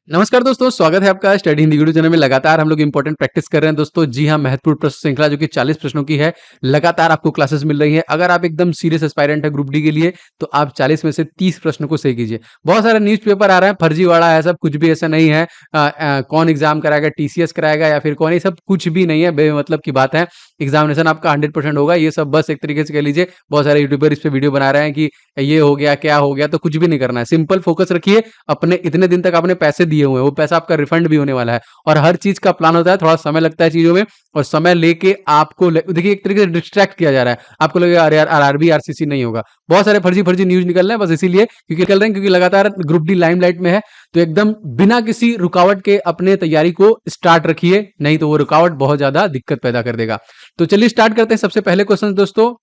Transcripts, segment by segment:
नमस्कार दोस्तों, स्वागत है आपका स्टडी हिंदी वीडियो चैनल में। लगातार हम लोग इंपॉर्टेंट प्रैक्टिस कर रहे हैं दोस्तों। जी हाँ, महत्वपूर्ण प्रश्न श्रृंखला जो कि 40 प्रश्नों की है, लगातार आपको क्लासेस मिल रही है। अगर आप एकदम सीरियस एस्पायरेंट है ग्रुप डी के लिए, तो आप 40 में से 30 प्रश्नों को सही कीजिए। बहुत सारे न्यूज़पेपर आ रहा है, फर्जीवाड़ा है सब, कुछ भी ऐसा नहीं है। कौन एग्जाम कराएगा, टीसीएस कराएगा या फिर कौन, ये सब कुछ भी नहीं है, बेमतलब की बात है। एग्जामिनेशन आपका 100% होगा। ये सब बस एक तरीके से कह लीजिए, बहुत सारे यूट्यूबर इस पे वीडियो बना रहे हैं कि ये हो गया, क्या हो गया, तो कुछ भी नहीं करना है। सिंपल फोकस रखिए। अपने इतने दिन तक आपने पैसे दिए हुए हैं, वो पैसा आपका रिफंड भी होने वाला है। और हर चीज का प्लान होता है, थोड़ा समय लगता है चीजों में, और समय लेके आपको देखिए एक तरीके से डिस्ट्रैक्ट किया जा रहा है। आपको लगेगा अरे यार आरआरबी आरसीसी नहीं होगा। बहुत सारे फर्जी फर्जी न्यूज निकल रहे हैं, बस इसीलिए क्योंकि निकल रहे हैं क्योंकि लगातार ग्रुप डी लाइमलाइट में है। तो एकदम बिना किसी रुकावट के अपने तैयारी को स्टार्ट रखिए, नहीं तो वो रुकावट बहुत ज्यादा दिक्कत पैदा कर देगा। तो चलिए स्टार्ट करते हैं। सबसे पहले क्वेश्चन दोस्तों,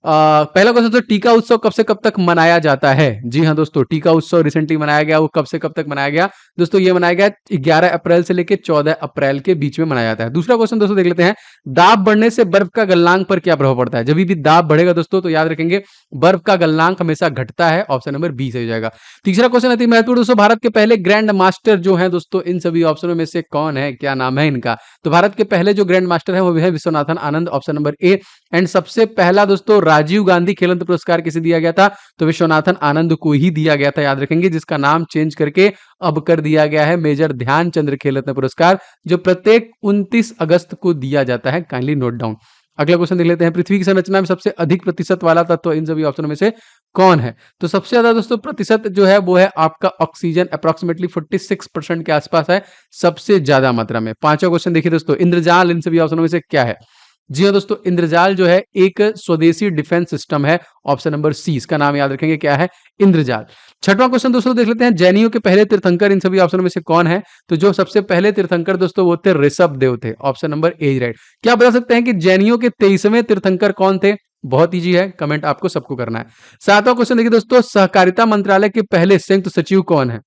पहला क्वेश्चन, तो टीका उत्सव कब से कब तक मनाया जाता है? जी हाँ दोस्तों, टीका उत्सव रिसेंटली मनाया गया। वो कब से कब तक मनाया गया दोस्तों? ये मनाया गया 11 अप्रैल से लेकर 14 अप्रैल के बीच में मनाया जाता है। दूसरा क्वेश्चन दोस्तों देख लेते हैं, दाब बढ़ने से बर्फ का गलनांक पर क्या प्रभाव पड़ता है? जब भी दाब बढ़ेगा दोस्तों, तो याद रखेंगे बर्फ का गलनांक हमेशा घटता है। ऑप्शन नंबर बी सही हो जाएगा। तीसरा क्वेश्चन अति महत्वपूर्ण दोस्तों, भारत के पहले ग्रैंड मास्टर जो है दोस्तों, इन सभी ऑप्शनों में से कौन है, क्या नाम है इनका? तो भारत के पहले जो ग्रैंड मास्टर है वो है Viswanathan Anand. Option number A. And सबसे पहला दोस्तों राजीव गांधी खेल रत्न पुरस्कार किसे दिया गया था? तो विश्वनाथन आनंद को ही दिया गया था, याद रखेंगे, जिसका नाम चेंज करके अब कर दिया गया है मेजर ध्यानचंद्र खेल रत्न पुरस्कार, जो प्रत्येक 29 अगस्त को दिया जाता है। Kindly note down. अगला क्वेश्चन देख लेते हैं, पृथ्वी की संरचना में सबसे अधिक प्रतिशत वाला तत्व इन सभी ऑप्शनों में से कौन है? तो सबसे ज्यादा दोस्तों प्रतिशत जो है वो है आपका ऑक्सीजन, अप्रोक्सीमेटली 46% के आसपास है, सबसे ज्यादा मात्रा में। पांचवा क्वेश्चन देखिए दोस्तों, इंद्रजाल इन सभी ऑप्शनों में से क्या है? जी हाँ दोस्तों, इंद्रजाल जो है एक स्वदेशी डिफेंस सिस्टम है। ऑप्शन नंबर सी, इसका नाम याद रखेंगे, क्या है? इंद्रजाल। छठवां क्वेश्चन दोस्तों देख लेते हैं, जैनियों के पहले तीर्थंकर इन सभी ऑप्शनों में से कौन है? तो जो सबसे पहले तीर्थंकर दोस्तों वो थे ऋषभ देव थे। ऑप्शन नंबर ए राइट। क्या बता सकते हैं कि जैनियों के 23वें तीर्थंकर कौन थे? बहुत इजी है, कमेंट आपको सबको करना है। सातवां क्वेश्चन देखिए दोस्तों, सहकारिता मंत्रालय के पहले संयुक्त सचिव कौन है?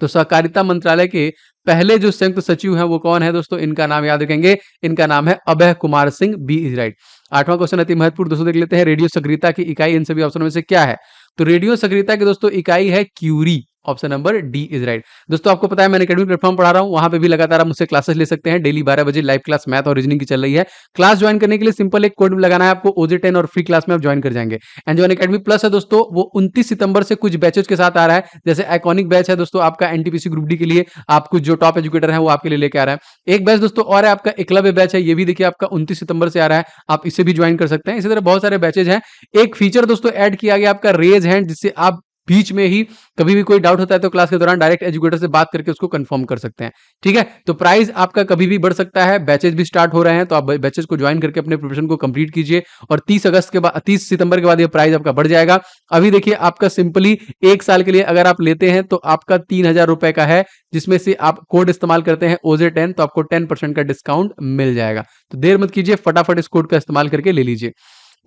तो सहकारिता मंत्रालय के पहले जो संयुक्त सचिव हैं वो कौन है दोस्तों? इनका नाम याद रखेंगे, इनका नाम है Abhay Kumar Singh. B is right. आठवां क्वेश्चन अति महत्वपूर्ण दोस्तों देख लेते हैं, रेडियो सक्रियता की इकाई इन सभी ऑप्शनों में से क्या है? तो रेडियो सक्रियता की दोस्तों इकाई है curie. Option number D is right. दोस्तों आपको पता है मैंने एकेडमी प्लेटफॉर्म पढ़ा रहा हूं, वहां पे भी लगातार आप मुझसे क्लासेस ले सकते हैं। डेली 12 बजे लाइव क्लास मैथ और रीजनिंग की चल रही है। क्लास ज्वाइन करने के लिए सिंपल एक कोड लगाना है आपको, OJ10, और फ्री क्लास में आप ज्वाइन कर जाएंगे। एंड जो एकेडमी प्लस है दोस्तों, वो 29 सितंबर से कुछ बैचेज के साथ आ रहा है। जैसे आइकॉनिक बैच है दोस्तों आपका एनटीपीसी ग्रुप डी के लिए, आप कुछ जो टॉप एजुकेटर है वो आपके लिए लेके आ रहा है। एक बैच दोस्तों और है आपका एकलव्य बैच है, ये भी देखिए आपका 29 सितंबर से आ रहा है, आप इसे भी ज्वाइन कर सकते हैं। इसी तरह बहुत सारे बैचेज हैं। एक फीचर दोस्तों ऐड किया गया आपका रेज हैंड, जिससे आप बीच में ही कभी भी कोई डाउट होता है तो क्लास के दौरान डायरेक्ट एजुकेटर से बात करके उसको कंफर्म कर सकते हैं। ठीक है, तो प्राइस आपका कभी भी बढ़ सकता है। बैचेज भी स्टार्ट हो रहे हैं, तो आप बैचेज को ज्वाइन करके अपने प्रिपरेशन को कंप्लीट कीजिए। और 30 सितंबर के बाद ये प्राइस आपका बढ़ जाएगा। अभी देखिए आपका सिंपली 1 साल के लिए अगर आप लेते हैं तो आपका 3000 रुपए का है, जिसमें से आप कोड इस्तेमाल करते हैं OJ10, तो आपको 10% का डिस्काउंट मिल जाएगा। तो देर मत कीजिए, फटाफट इस कोड का इस्तेमाल करके ले लीजिए।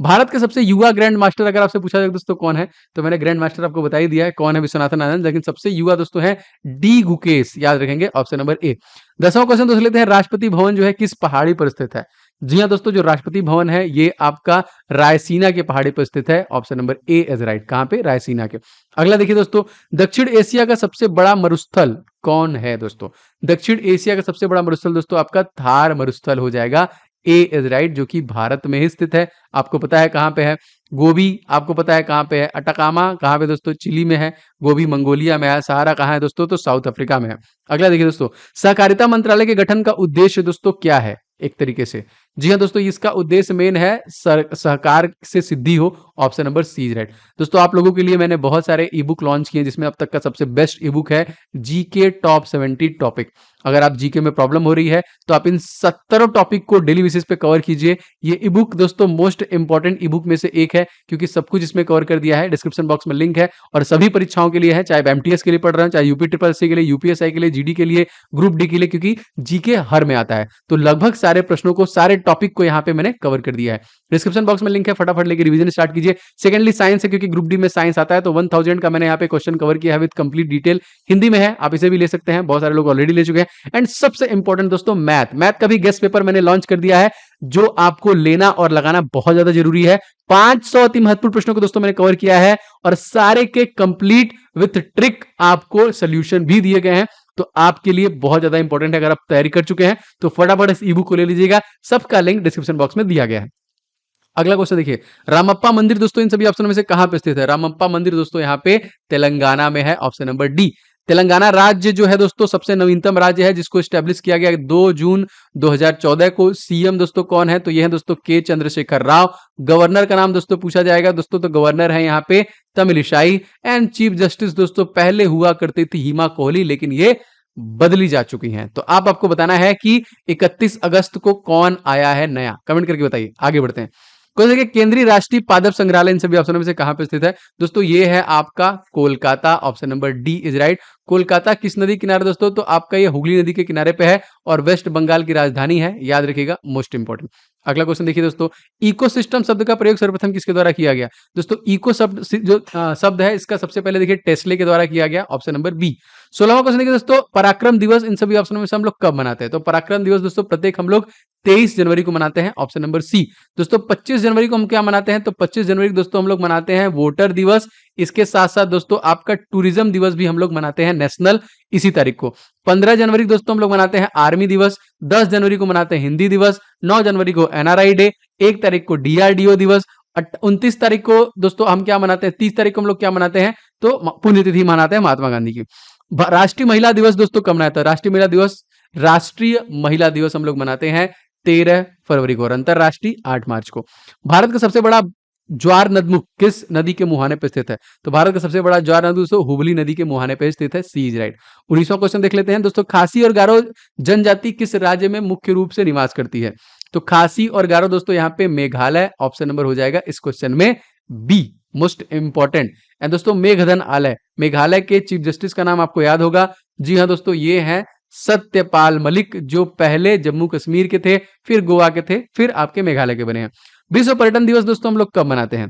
भारत के सबसे युवा ग्रैंड मास्टर अगर आपसे पूछा जाए दोस्तों कौन है, तो मैंने ग्रैंड मास्टर आपको बता ही दिया है कौन है, विश्वनाथन आनंद। लेकिन सबसे युवा दोस्तों है डी गुकेश, याद रखेंगे, ऑप्शन नंबर ए। 10वां क्वेश्चन दोस्तों लेते हैं, राष्ट्रपति भवन जो है किस पहाड़ी पर स्थित है? जी हाँ दोस्तों, जो राष्ट्रपति भवन है ये आपका रायसीना के पहाड़ी पर स्थित है। Option number A is right. कहां पे? रायसीना के। अगला देखिए दोस्तों, दक्षिण एशिया का सबसे बड़ा मरुस्थल कौन है दोस्तों? दक्षिण एशिया का सबसे बड़ा मरुस्थल दोस्तों आपका थार मरुस्थल हो जाएगा। ए इज राइट, जो कि भारत में ही स्थित है। आपको पता है कहां पे है। गोबी आपको पता है कहां पे है। अटाकामा कहां पे दोस्तों? चिली में है। गोबी मंगोलिया में है। सहारा कहां है दोस्तों? तो साउथ अफ्रीका में है। अगला देखिए दोस्तों, सहकारिता मंत्रालय के गठन का उद्देश्य दोस्तों क्या है? एक तरीके से, जी हाँ दोस्तों, इसका उद्देश्य मेन है सहकार से सिद्धि हो। Option number C right. दोस्तों आप लोगों के लिए मैंने बहुत सारे ई बुक लॉन्च किए, जिसमें अब तक का सबसे बेस्ट ई बुक है जीके टॉप 70 टॉपिक। अगर आप जीके में प्रॉब्लम हो रही है तो आप इन 70 टॉपिक को डेली बेसिस पे कवर कीजिए। ये ई बुक दोस्तों मोस्ट इंपॉर्टेंट ई बुक में से एक है, क्योंकि सब कुछ इसमें कवर कर दिया है। डिस्क्रिप्शन बॉक्स में लिंक है, और सभी परीक्षाओं के लिए है, चाहे एमटीएस के लिए पढ़ रहे हो, चाहे यूपी ट्रिपल सी के लिए, यूपीएसआई के लिए, जीडी के लिए, ग्रुप डी के लिए, क्योंकि जीके हर में आता है। तो लगभग सारे प्रश्नों को, सारे टॉपिक को यहाँ पे मैंने कवर कर दिया है। डिस्क्रिप्शन बॉक्स में लिंक है, फटाफट लेके रिवीजन स्टार्ट कीजिए। सेकेंडली साइंस है, क्योंकि ग्रुप डी में साइंस आता है, तो 1000 का मैंने यहाँ पे क्वेश्चन कवर किया है विद कंप्लीट डिटेल। हिंदी में है, आप इसे भी ले सकते हैं, बहुत सारे लोग ऑलरेडी ले चुके हैं। एंड सबसे इंपॉर्टेंट दोस्तों मैथ का भी गेस्ट पेपर मैंने लॉन्च कर दिया है, जो आपको लेना और लगाना बहुत ज्यादा जरूरी है। 500 अति महत्वपूर्ण प्रश्नों को दोस्तों मैंने कवर किया है, और सारे के कंप्लीट विथ ट्रिक आपको सोल्यूशन भी दिए गए हैं। तो आपके लिए बहुत ज्यादा इंपॉर्टेंट है। अगर आप तैयारी कर चुके हैं तो फटाफट इस ई बुक को ले लीजिएगा, सबका लिंक डिस्क्रिप्शन बॉक्स में दिया गया है। अगला क्वेश्चन देखिए, रामप्पा मंदिर दोस्तों इन सभी ऑप्शनों में से कहां पे स्थित है? रामप्पा मंदिर दोस्तों यहाँ पे तेलंगाना में है, ऑप्शन नंबर डी। तेलंगाना राज्य जो है दोस्तों सबसे नवीनतम राज्य है, जिसको स्टैब्लिश किया गया 2 जून 2014 को। सीएम दोस्तों कौन है? तो ये है दोस्तों के चंद्रशेखर राव। गवर्नर का नाम दोस्तों पूछा जाएगा दोस्तों, तो गवर्नर है यहाँ पे तमिलिसाई। एंड चीफ जस्टिस दोस्तों पहले हुआ करती थी हिमा कोहली, लेकिन ये बदली जा चुकी हैं। तो आपको बताना है कि 31 अगस्त को कौन आया है नया, कमेंट करके बताइए। आगे बढ़ते हैं। क्वेश्चन देखिए, केंद्रीय राष्ट्रीय पादप संग्रहालय इन सभी ऑप्शनों में से कहां पे स्थित है? दोस्तों ये है आपका Kolkata, option number D is right. Kolkata किस नदी किनारे दोस्तों? तो आपका ये हुगली नदी के किनारे पे है और वेस्ट बंगाल की राजधानी है, याद रखिएगा, मोस्ट इंपॉर्टेंट। अगला क्वेश्चन देखिए दोस्तों, इकोसिस्टम शब्द का प्रयोग सर्वप्रथम किसके द्वारा किया गया? दोस्तों इको शब्द जो शब्द है इसका सबसे पहले देखिए टेस्ले के द्वारा किया गया, ऑप्शन नंबर बी। 16वां क्वेश्चन देखिए दोस्तों, पराक्रम दिवस इन सभी ऑप्शनों में से हम लोग कब मनाते हैं? तो पराक्रम दिवस दोस्तों प्रत्येक हम लोग 23 जनवरी को मनाते हैं, ऑप्शन नंबर सी। दोस्तों 25 जनवरी को हम क्या मनाते हैं? तो 25 जनवरी को दोस्तों हम लोग मनाते हैं वोटर दिवस। इसके साथ साथ दोस्तों आपका टूरिज्म दिवस भी हम लोग मनाते हैं नेशनल, इसी तारीख को। 15 जनवरी को दोस्तों हम लोग मनाते हैं आर्मी दिवस। 10 जनवरी को मनाते हैं हिंदी दिवस। 9 जनवरी को एनआरआई डे। 1 तारीख को डीआरडीओ दिवस। 29 तारीख को दोस्तों हम क्या मनाते हैं? 30 तारीख को हम लोग क्या मनाते हैं? तो पुण्यतिथि मनाते हैं महात्मा गांधी की। राष्ट्रीय महिला दिवस दोस्तों कब मनाता है? राष्ट्रीय महिला दिवस हम लोग मनाते हैं 13 फरवरी को और अंतरराष्ट्रीय 8 मार्च को। भारत का सबसे बड़ा ज्वार नदमुख किस नदी के मुहाने पे स्थित है? तो भारत का सबसे बड़ा ज्वार नदी दोस्तों हुबली नदी के मुहाने पे स्थित है, सी इज राइट। 19वां क्वेश्चन देख लेते हैं दोस्तों, खासी और गारो जनजाति किस राज्य में मुख्य रूप से निवास करती है? तो खासी और गारो दोस्तों यहाँ पे मेघालय, ऑप्शन नंबर हो जाएगा इस क्वेश्चन में बी, मोस्ट इंपॉर्टेंट। एंड दोस्तों मेघधन आलय, मेघालय के चीफ जस्टिस का नाम आपको याद होगा, जी हाँ दोस्तों ये है सत्यपाल मलिक, जो पहले जम्मू कश्मीर के थे, फिर गोवा के थे, फिर आपके मेघालय के बने हैं। विश्व पर्यटन दिवस दोस्तों हम लोग कब मनाते हैं?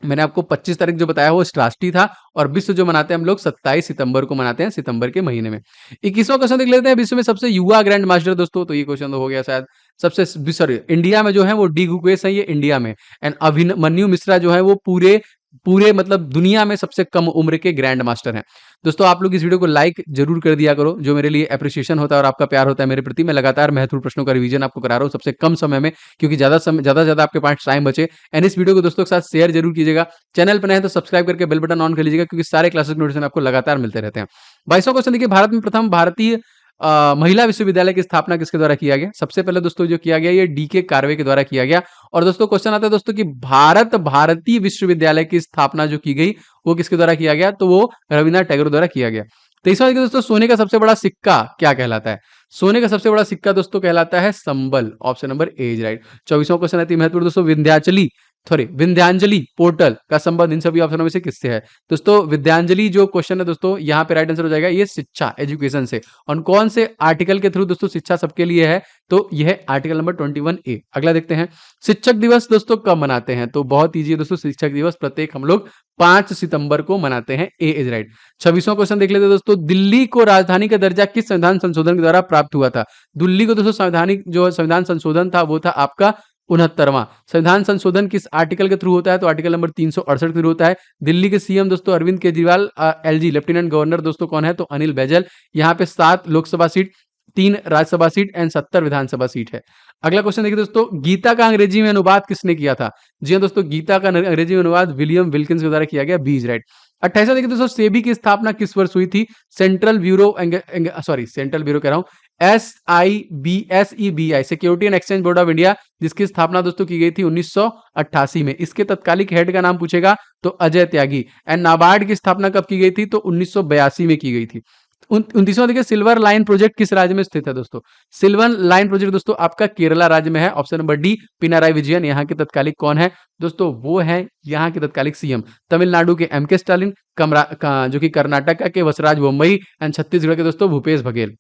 मैंने आपको 25 तारीख जो बताया वो राष्ट्रीय था, और विश्व जो मनाते हैं हम लोग 27 सितंबर को मनाते हैं, सितंबर के महीने में। 21वां क्वेश्चन देख लेते हैं, विश्व में सबसे युवा ग्रैंड मास्टर दोस्तों, तो ये क्वेश्चन तो हो गया शायद। सबसे सॉरी इंडिया में जो है वो डी गुकेश है, ये इंडिया में। एंड अभिमन्यु मिश्रा जो है वो पूरे पूरे मतलब दुनिया में सबसे कम उम्र के ग्रैंड मास्टर हैं। दोस्तों आप लोग इस वीडियो को लाइक जरूर कर दिया करो, जो मेरे लिए अप्रिशिएशन होता है और आपका प्यार होता है मेरे प्रति। मैं लगातार महत्वपूर्ण प्रश्नों का रिवीजन आपको करा रहा हूँ सबसे कम समय में, क्योंकि ज्यादा से ज्यादा आपके पास टाइम बचे। एंड इस वीडियो को दोस्तों के साथ शेयर जरूर कीजिएगा। चैनल पर नए हैं तो सब्सक्राइब करके बेल बटन ऑन कर लीजिएगा, क्योंकि सारे क्लासेस नोटिफिकेशन आपको लगातार मिलते रहते हैं। 22वां क्वेश्चन देखिए, भारत में प्रथम भारतीय महिला विश्वविद्यालय की स्थापना किसके द्वारा किया गया? सबसे पहले दोस्तों जो किया गया ये डीके कार्वे के द्वारा किया गया। और दोस्तों क्वेश्चन आता है दोस्तों कि भारतीय विश्वविद्यालय की स्थापना जो की गई वो किसके द्वारा किया गया? तो वो रविन्द्रनाथ टैगोर द्वारा किया गया। 23वां दोस्तों, सोने का सबसे बड़ा सिक्का क्या कहलाता है? सोने का सबसे बड़ा सिक्का दोस्तों कहलाता है संबल, option number A is right. 24वां क्वेश्चन आती है महत्वपूर्ण दोस्तों, विंध्यांजलि पोर्टल का संबंध इन सभी ऑप्शनों में से किससे है? दोस्तों विद्यांजलि जो क्वेश्चन है दोस्तों यहाँ पे राइट आंसर हो जाएगा ये शिक्षा, एजुकेशन से। और कौन से आर्टिकल के थ्रू दोस्तों शिक्षा सबके लिए है? तो यह आर्टिकल नंबर 21A। अगला देखते हैं, शिक्षक दिवस दोस्तों कब मनाते हैं? तो बहुत ईजी है दोस्तों, शिक्षक दिवस प्रत्येक हम लोग 5 सितंबर को मनाते हैं, ए इज राइट। 26वां क्वेश्चन देख लेते हैं दोस्तों, दिल्ली को राजधानी का दर्जा किस संविधान संशोधन के द्वारा प्राप्त हुआ था? दिल्ली को दोस्तों संविधान संशोधन था वो था आपका 69वां। संविधान संशोधन किस आर्टिकल के थ्रू होता है? तो आर्टिकल नंबर 368 के थ्रू होता है। दिल्ली के सीएम दोस्तों Arvind Kejriwal, LG lieutenant governor दोस्तों कौन है? तो अनिल बैजल। यहाँ पे 7 Lok Sabha seat, 3 Rajya Sabha seat and 70 Vidhan Sabha seat है। अगला क्वेश्चन देखिए दोस्तों, गीता का अंग्रेजी में अनुवाद किसने किया था? जी हाँ दोस्तों, गीता का अंग्रेजी में अनुवाद विलियम विल्किंस के द्वारा किया गया, बी इज राइट। 28वां देखिए दोस्तों, सेबी की स्थापना किस वर्ष हुई थी? सेंट्रल ब्यूरो कह रहा हूँ, SEBI security and exchange board of India, जिसकी स्थापना दोस्तों की गई थी 1988 में। इसके तत्कालिक हेड का नाम पूछेगा तो अजय त्यागी। एंड नाबार्ड की स्थापना कब की गई थी? तो 1982 में की गई थी। 29वां देखिए, सिल्वर लाइन प्रोजेक्ट किस राज्य में स्थित है दोस्तों? सिल्वर लाइन प्रोजेक्ट दोस्तों आपका केरला राज्य में है, option number D Pinarayi Vijayan. यहाँ के तत्कालिक कौन है दोस्तों? वो है यहाँ के तत्कालिक सीएम तमिलनाडु के एमके स्टालिन, जो कि कर्नाटक के वसराज बोम्मई एंड छत्तीसगढ़ के दोस्तों भूपेश बघेल।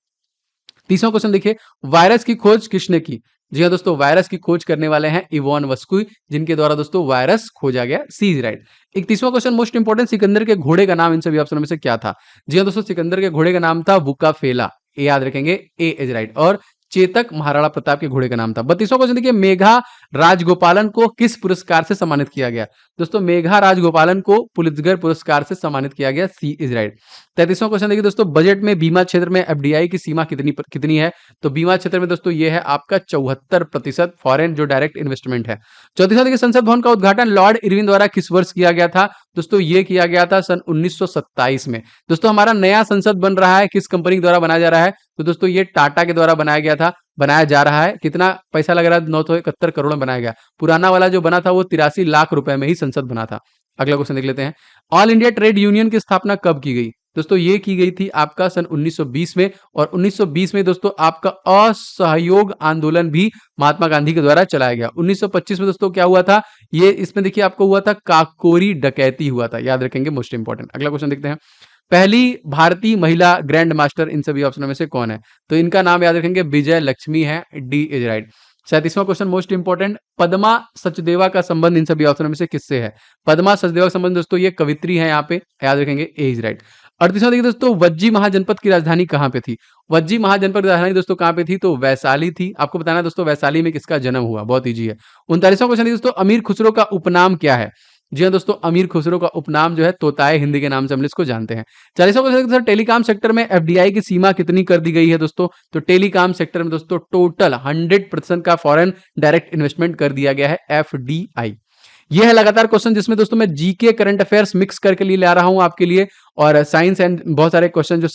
30वां क्वेश्चन देखिए, वायरस की खोज किसने की? जी हाँ दोस्तों, वायरस की खोज करने वाले हैं इवॉन वस्कुई, जिनके द्वारा दोस्तों वायरस खोजा गया, सी इज राइट। 31वां क्वेश्चन मोस्ट इंपोर्टेंट, सिकंदर के घोड़े का नाम इन सभी ऑप्शनों में से क्या था? जी हाँ दोस्तों, सिकंदर के घोड़े का नाम था वुका फेला, ए याद रखेंगे, ए इज राइट। और चेतक महाराणा प्रताप के घोड़े का नाम था। 32वां क्वेश्चन देखिए, मेघा राजगोपालन को किस पुरस्कार से सम्मानित किया गया? दोस्तों मेघा राजगोपालन को पुलित्जर पुरस्कार से सम्मानित किया गया। C is right. 33वां क्वेश्चन देखिए दोस्तों, बजट में बीमा क्षेत्र में एफडीआई की सीमा कितनी है? तो बीमा क्षेत्र में दोस्तों ये है आपका 74% फॉरेन जो डायरेक्ट इन्वेस्टमेंट है। 34वां देखिए, संसद भवन का उद्घाटन लॉर्ड इरविन द्वारा किस वर्ष किया गया था? दोस्तों ये किया गया था सन 1927 में। दोस्तों हमारा नया संसद बन रहा है, किस कंपनी द्वारा बनाया जा रहा है? तो दोस्तों ये टाटा के द्वारा बनाया गया था, बनाया जा रहा है। कितना पैसा लग रहा है? 971 करोड़ में बनाया गया। पुराना वाला जो बना था वो 83 लाख रुपए में ही संसद बना था। अगला क्वेश्चन देख लेते हैं, ऑल इंडिया ट्रेड यूनियन की स्थापना कब की गई? दोस्तों ये की गई थी आपका सन 1920 में, और 1920 में दोस्तों आपका असहयोग आंदोलन भी महात्मा गांधी के द्वारा चलाया गया। 1925 में दोस्तों क्या हुआ था? ये इसमें देखिए आपको हुआ था काकोरी डकैती हुआ था, याद रखेंगे, मोस्ट इंपॉर्टेंट। अगला क्वेश्चन देखते हैं, पहली भारतीय महिला ग्रैंड मास्टर इन सभी ऑप्शनों में से कौन है? तो इनका नाम याद रखेंगे, विजय लक्ष्मी है। D is right. 37वां question most important, Padma Sachdeva का संबंध इन सभी ऑप्शनों में से किससे है? पद्मा सचदेवा का संबंध दोस्तों ये कवित्री है, यहाँ पे याद रखेंगे, ए इज राइट। 38वां देखिए दोस्तों, वज्जी महाजनपद की राजधानी कहाँ पे थी? वज्जी महाजनपद की राजधानी दोस्तों कहाँ पे थी? तो वैशाली थी। आपको बताना है दोस्तों वैशाली में किसका जन्म हुआ, बहुत ईजी है। 39वां क्वेश्चन दोस्तों, अमीर खुसरो का उपनाम क्या है? जी हाँ दोस्तों, अमीर खुसरो का उपनाम जो है तोताए हिंदी के नाम से हम इसको जानते हैं। 40वां क्वेश्चन, टेलीकॉम सेक्टर में एफडीआई की सीमा कितनी कर दी गई है दोस्तों? तो टेलीकॉम सेक्टर में दोस्तों टोटल 100% का फॉरेन डायरेक्ट इन्वेस्टमेंट कर दिया गया है, एफडीआई। ये है लगातार क्वेश्चन जिसमें दोस्तों मैं जीके करंट अफेयर्स मिक्स करके लिए ला रहा हूं आपके लिए, और साइंस एंड बहुत सारे क्वेश्चन जो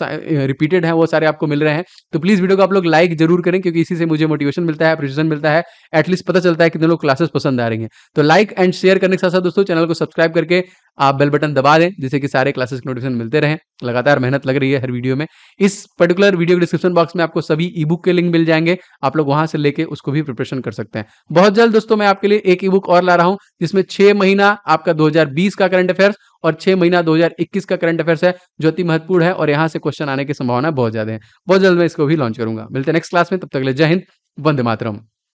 रिपीटेड हैं वो सारे आपको मिल रहे हैं। तो प्लीज वीडियो को आप लोग लाइक जरूर करें, क्योंकि इसी से मुझे मोटिवेशन मिलता है, अप्रिशिएशन मिलता है, एटलीस्ट पता चलता है कितने लोग क्लासेस पसंद आ रही हैं। तो लाइक एंड शेयर करने के साथ साथ दोस्तों चैनल को सब्सक्राइब करके आप बेल बटन दबा दें, जिससे कि सारे क्लासेस के नोटिफिकेशन मिलते रहें। लगातार मेहनत लग रही है हर वीडियो में। इस पर्टिकुलर वीडियो के डिस्क्रिप्शन बॉक्स में आपको सभी ई बुक के लिंक मिल जाएंगे, आप लोग वहां से लेके उसको भी प्रिपरेशन कर सकते हैं। बहुत जल्द दोस्तों मैं आपके लिए एक ई बुक और ला रहा हूं, जिसमें 6 महीना आपका 2020 का करंट अफेयर्स और 6 महीना 2021 का करंट अफेयर्स है, जो अति महत्वपूर्ण है, और यहाँ से क्वेश्चन आने की संभावना बहुत ज्यादा है। बहुत जल्द मैं इसको भी लॉन्च करूंगा। मिलते हैं नेक्स्ट क्लास में, तब तक के लिए जय हिंद, वंदे मातरम।